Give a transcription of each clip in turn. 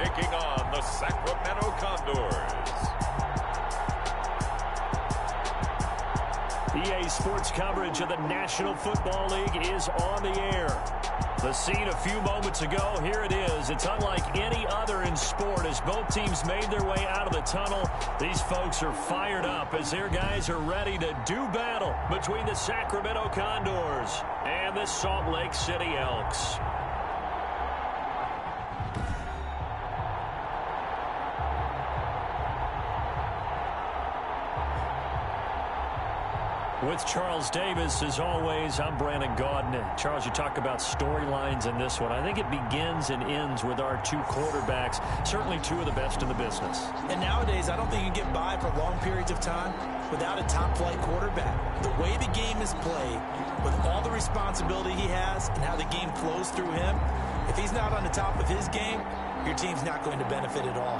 taking on the Sacramento Condors. EA Sports coverage of the National Football League is on the air. The scene a few moments ago, here it is. It's unlike any other in sport as both teams made their way out of the tunnel. These folks are fired up as their guys are ready to do battle between the Sacramento Condors and the Salt Lake City Elks. With Charles Davis, as always, I'm Brandon Gaudin. Charles, you talk about storylines in this one. I think it begins and ends with our two quarterbacks, certainly two of the best in the business. And nowadays, I don't think you get by for long periods of time without a top-flight quarterback. The way the game is played, with all the responsibility he has and how the game flows through him, if he's not on the top of his game, your team's not going to benefit at all.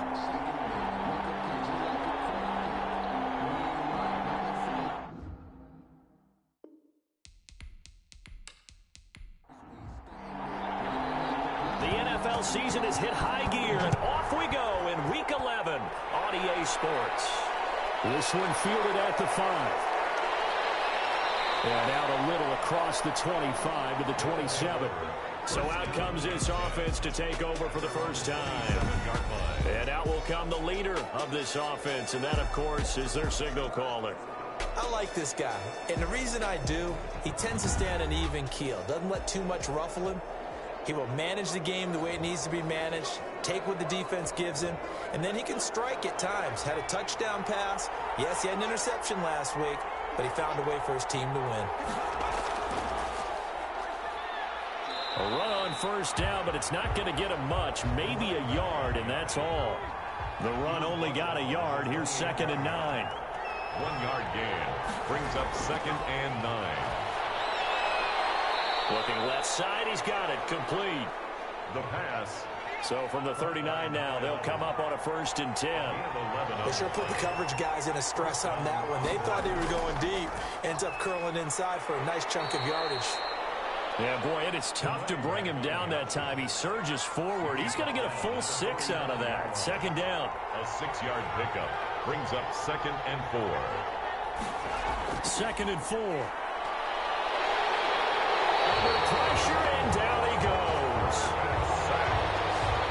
Season has hit high gear, and off we go in Week 11 on EA Sports. This one fielded at the 5. And out a little across the 25 to the 27. So out comes this offense to take over for the first time. And out will come the leader of this offense, and that, of course, is their signal caller. I like this guy, and the reason I do, he tends to stay on an even keel. Doesn't let too much ruffle him. He will manage the game the way it needs to be managed, take what the defense gives him, and then he can strike at times. Had a touchdown pass. Yes, he had an interception last week, but he found a way for his team to win. A run on first down, but it's not going to get him much. Maybe a yard, and that's all. The run only got a yard. Here's 2nd and 9. 1-yard gain brings up 2nd and 9. Looking left side, he's got it. Complete. The pass. So from the 39 now, they'll come up on a 1st and 10. They sure put the coverage guys in a stress on that one. They thought they were going deep. Ends up curling inside for a nice chunk of yardage. Yeah, boy, it is tough to bring him down that time. He surges forward. He's going to get a full 6 out of that. 2nd down. A 6-yard pickup brings up 2nd and 4. 2nd and 4. Under pressure, and down he goes.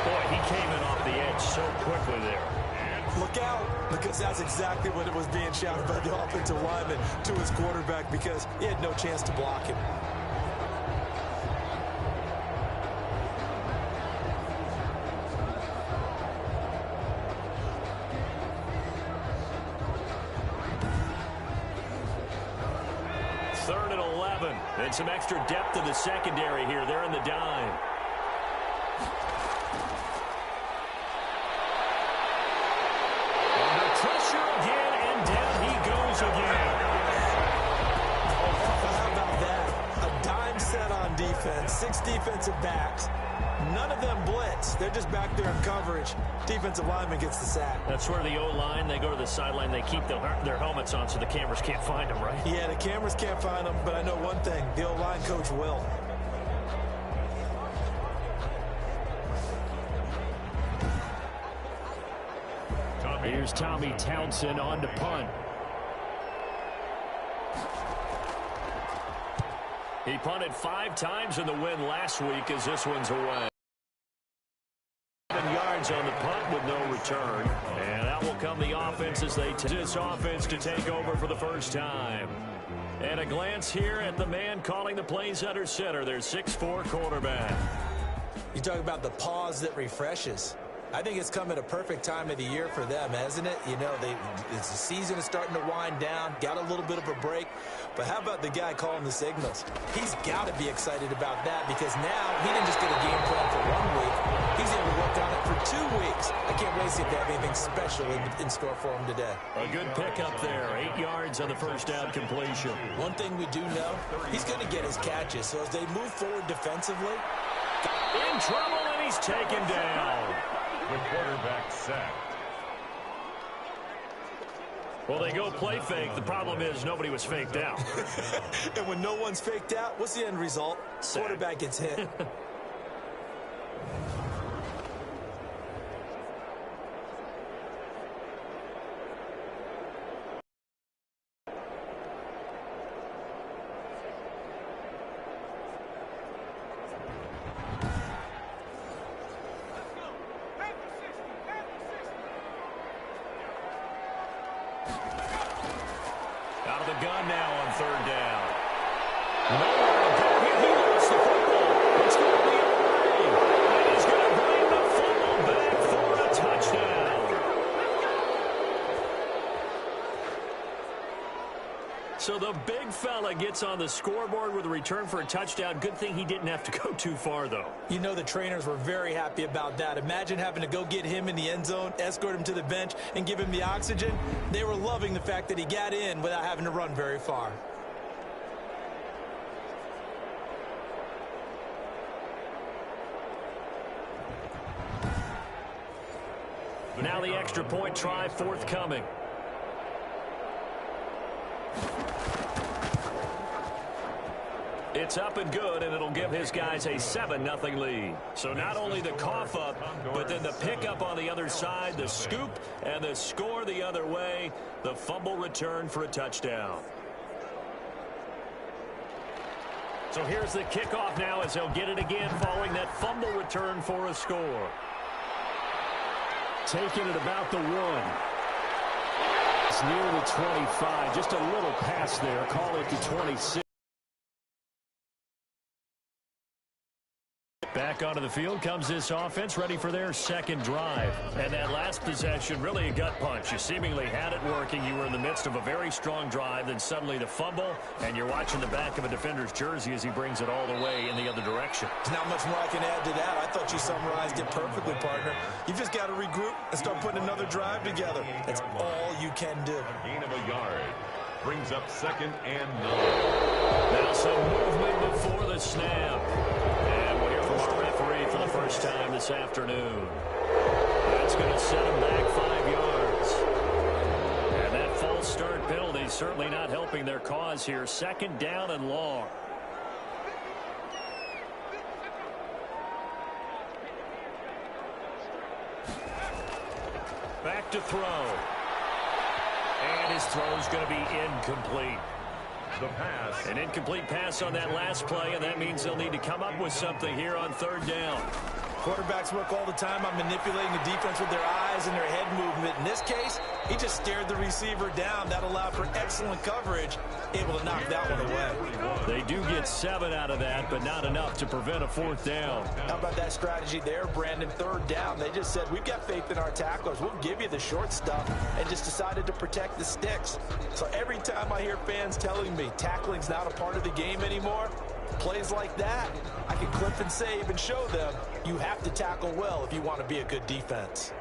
Boy, he came in off the edge so quickly there. Look out, because that's exactly what it was being shouted by the offensive lineman to his quarterback, because he had no chance to block him. And some extra depth in the secondary here. They're in the dime. Under pressure again, and down he goes again. How about that? A dime set on defense. 6 defensive backs. None of them blitz. They're just back there in coverage. Defensive lineman gets the sack. That's where the O-line, they go to the sideline, they keep their helmets on so the cameras can't find them, right? Yeah, the cameras can't find them, but I know one thing. The O-line coach will. Here's Tommy Townsend on to punt. He punted 5 times in the win last week as this one's away. 7 yards on the punt with no return. And out will come the offense as they take this offense to take over for the first time. And a glance here at the man calling the plays under center. Their 6'4" quarterback. You talk about the pause that refreshes. I think it's come at a perfect time of the year for them, hasn't it? You know, the season is starting to wind down, got a little bit of a break. But how about the guy calling the signals? He's got to be excited about that because now he didn't just get a game plan for 1 week. He's able to work on it for 2 weeks. I can't wait to see if they have anything special in store for him today. A good pickup there. 8 yards on the first down completion. One thing we do know, he's going to get his catches. So as they move forward defensively. In trouble, and he's taken down. The quarterback sacked. Well, they go play fake. The problem is nobody was faked out. And when no one's faked out, what's the end result? Sack. Quarterback gets hit. Out of the gun now on third down. Nowhere to go here. He lost the football. It's going to be away. And he's going to bring the football back for a touchdown. So the big fella gets on the scoreboard with a return for a touchdown. Good thing he didn't have to go too far, though. You know the trainers were very happy about that. Imagine having to go get him in the end zone, escort him to the bench, and give him the oxygen. They were loving the fact that he got in without having to run very far. Now the extra point try forthcoming. It's up and good, and it'll give his guys a 7-0 lead. So not only the cough up, but then the pickup on the other side, the scoop, and the score the other way, the fumble return for a touchdown. So here's the kickoff now as they'll get it again following that fumble return for a score. Taking it about the 1. It's near the 25. Just a little pass there. Call it the 26. Back onto the field comes this offense, ready for their second drive. And that last possession, really a gut punch. You seemingly had it working. You were in the midst of a very strong drive, then suddenly the fumble, and you're watching the back of a defender's jersey as he brings it all the way in the other direction. There's not much more I can add to that. I thought you summarized it perfectly, partner. You've just got to regroup and start putting another drive together. That's all you can do. Gain of a yard. Brings up 2nd and 9. Now some movement before the snap. And we'll hear from our referee for the first time this afternoon. That's going to set him back 5 yards. And that false start penalty certainly not helping their cause here. 2nd down and long. Back to throw. And his throw is going to be incomplete. The pass. An incomplete pass on that last play, and that means they'll need to come up with something here on 3rd down. Quarterbacks work all the time on manipulating the defense with their eyes and their head movement. In this case, he just stared the receiver down. That allowed for excellent coverage, able to knock that one away. They do get 7 out of that, but not enough to prevent a 4th down. How about that strategy there, Brandon? 3rd down. They just said, we've got faith in our tacklers. We'll give you the short stuff, and just decided to protect the sticks. So every time I hear fans telling me tackling's not a part of the game anymore, plays like that, I can clip and save and show them you have to tackle well if you want to be a good defense.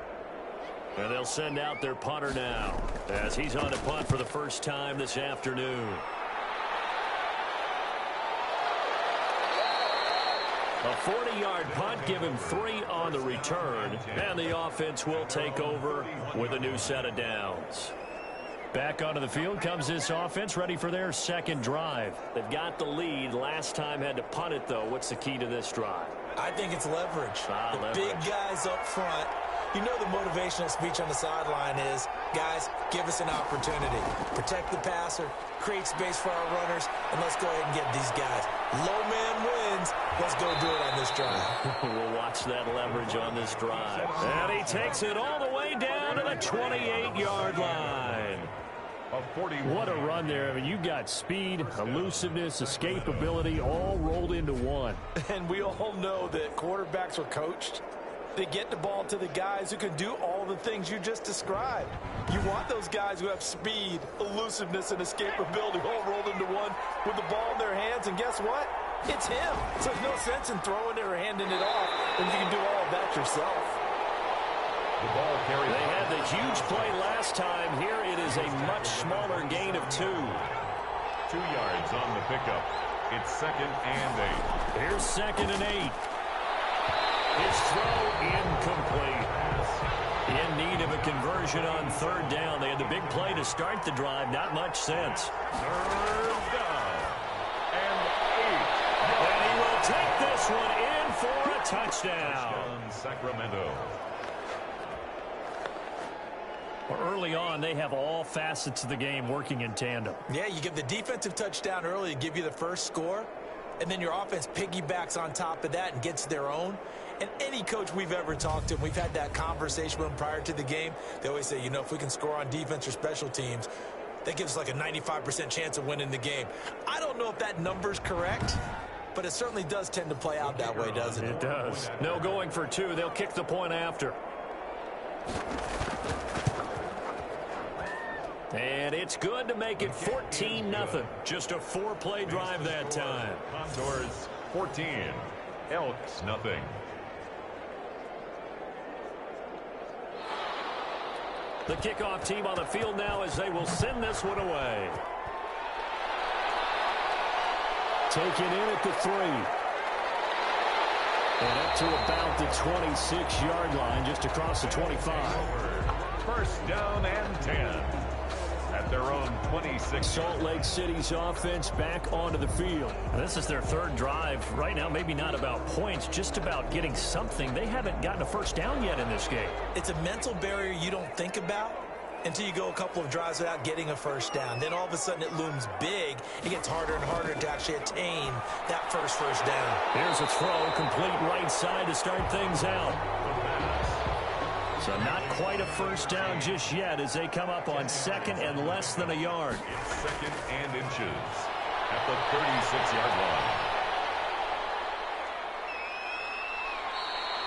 And they'll send out their punter now as he's on to punt for the first time this afternoon. A 40-yard punt, give him 3 on the return, and the offense will take over with a new set of downs. Back onto the field comes this offense, ready for their second drive. They've got the lead. Last time had to punt it, though. What's the key to this drive? I think it's leverage. Leverage. Big guys up front. You know the motivational speech on the sideline is, guys, give us an opportunity. Protect the passer, create space for our runners, and let's go ahead and get these guys. Low man wins. Let's go do it on this drive. We'll watch that leverage on this drive. And he takes it all the way down to the 28-yard line. What a run there. I mean, you got speed, elusiveness, escapability all rolled into one. And we all know that quarterbacks are coached. They get the ball to the guys who can do all the things you just described. You want those guys who have speed, elusiveness, and escapability all rolled into one with the ball in their hands. And guess what? It's him. So there's no sense in throwing it or handing it off when you can do all of that yourself. The ball carried. They had the huge play last time. Here it is a much smaller gain of 2. 2 yards on the pickup. It's 2nd and 8. Here's 2nd and 8. His throw incomplete. In need of a conversion on 3rd down. They had the big play to start the drive. Not much sense. 3rd down. And 8. And he will take this one in for a touchdown. Sacramento. Early on, they have all facets of the game working in tandem. Yeah, you give the defensive touchdown early to give you the first score, and then your offense piggybacks on top of that and gets their own. And any coach we've ever talked to, we've had that conversation with them prior to the game, they always say, you know, if we can score on defense or special teams, That gives like a 95% chance of winning the game. I don't know if that number's correct, but it certainly does tend to play out that way, doesn't it? It does. No going for two. They'll kick the point after. And it's good to make it 14-0. Just a 4-play drive that time. Condors 14, Elks nothing. The kickoff team on the field now as they will send this one away. Taken in at the 3. And up to about the 26-yard line, just across the 25. First down and 10. At their own 26. Salt Lake City's offense back onto the field. This is their third drive. Right now, maybe not about points, just about getting something. They haven't gotten a first down yet in this game. It's a mental barrier you don't think about until you go a couple of drives without getting a first down. Then all of a sudden it looms big. It gets harder and harder to actually attain that first down. Here's a throw, complete right side to start things out. So not quite a first down just yet as they come up on second and less than a yard. It's second and inches at the 36-yard line.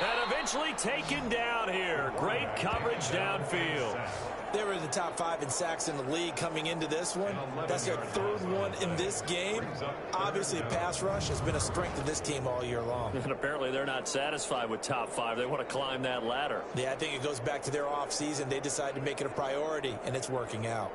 And eventually taken down here. Great coverage downfield. They were the top 5 in sacks in the league coming into this one. That's their third one in this game. Obviously, pass rush has been a strength of this team all year long. And apparently they're not satisfied with top 5. They want to climb that ladder. Yeah, I think it goes back to their offseason. They decided to make it a priority, and it's working out.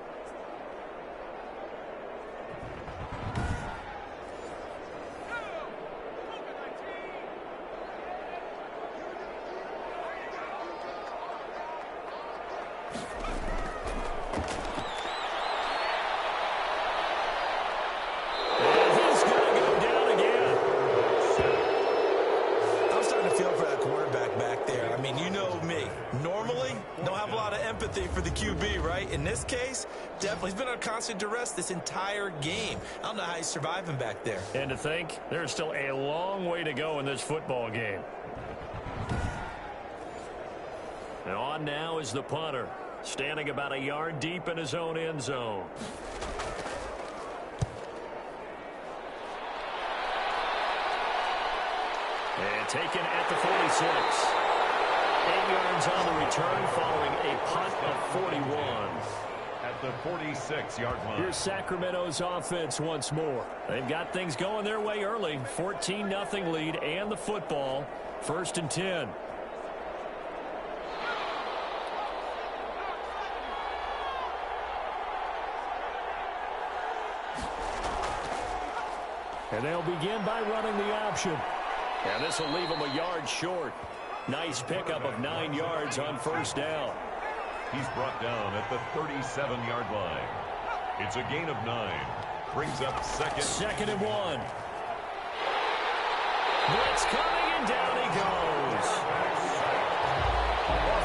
For the QB, right? In this case, definitely he's been on constant duress this entire game. I don't know how he's surviving back there. And to think, there's still a long way to go in this football game. And on now is the punter, standing about a yard deep in his own end zone. And taken at the 46. 8 yards on the return following a punt of 41. At the 46-yard line. Here's Sacramento's offense once more. They've got things going their way early. 14-0 lead and the football. First and 10. And they'll begin by running the option. And this will leave them a yard short. Nice pickup of 9 yards on first down. He's brought down at the 37-yard line. It's a gain of 9. Brings up second and 1. Blitz coming, and down he goes.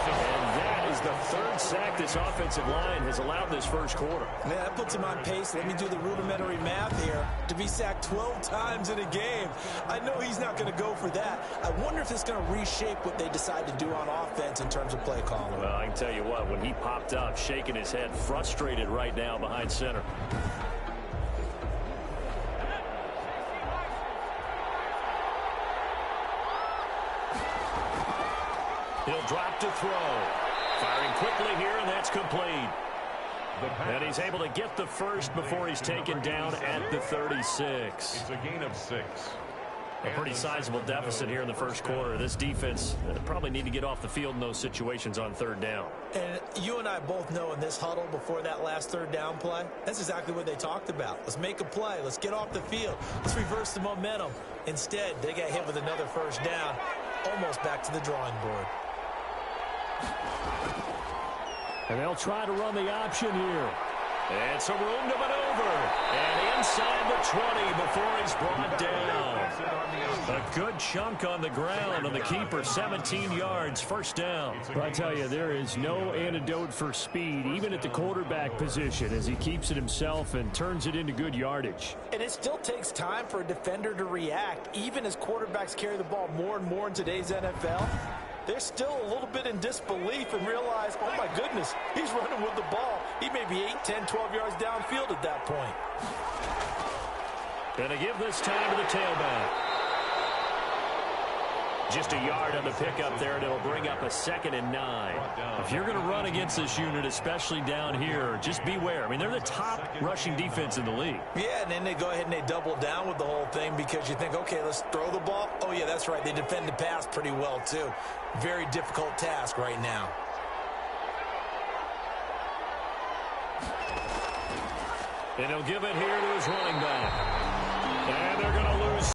And that is the third sack this offensive line has allowed this first quarter. Man, that puts him on pace. Let me do the rudimentary math here. To be sacked 12 times in a game. I know he's not going to go for that. I wonder if it's going to reshape what they decide to do on offense in terms of play calling. Well, I can tell you what, when he popped up, shaking his head, frustrated right now behind center. He'll drop to throw. Firing quickly here, and that's complete. And he's able to get the first before he's taken down at the 36. It's a gain of 6. A pretty sizable deficit here in the first quarter. This defense probably need to get off the field in those situations on third down. And you and I both know in this huddle before that last third down play, that's exactly what they talked about. Let's make a play. Let's get off the field. Let's reverse the momentum. Instead, they got hit with another first down, almost back to the drawing board. And they'll try to run the option here. And some room to maneuver. And inside the 20 before he's brought down. A good chunk on the ground on the keeper. 17 yards, first down. But I tell you, there is no antidote for speed, even at the quarterback position, as he keeps it himself and turns it into good yardage. And it still takes time for a defender to react, even as quarterbacks carry the ball more and more in today's NFL. they're still a little bit in disbelief and realize, oh, my goodness, he's running with the ball. He may be 8, 10, 12 yards downfield at that point. Going to give this time to the tailback. Just a yard on the pickup there, and it'll bring up a 2nd and 9. If you're going to run against this unit, especially down here, just beware. I mean, they're the top rushing defense in the league. Yeah, and then they go ahead and they double down with the whole thing because you think, okay, let's throw the ball. Oh, yeah, that's right. They defend the pass pretty well, too. Very difficult task right now. And he'll give it here to his running back. And they're going to lose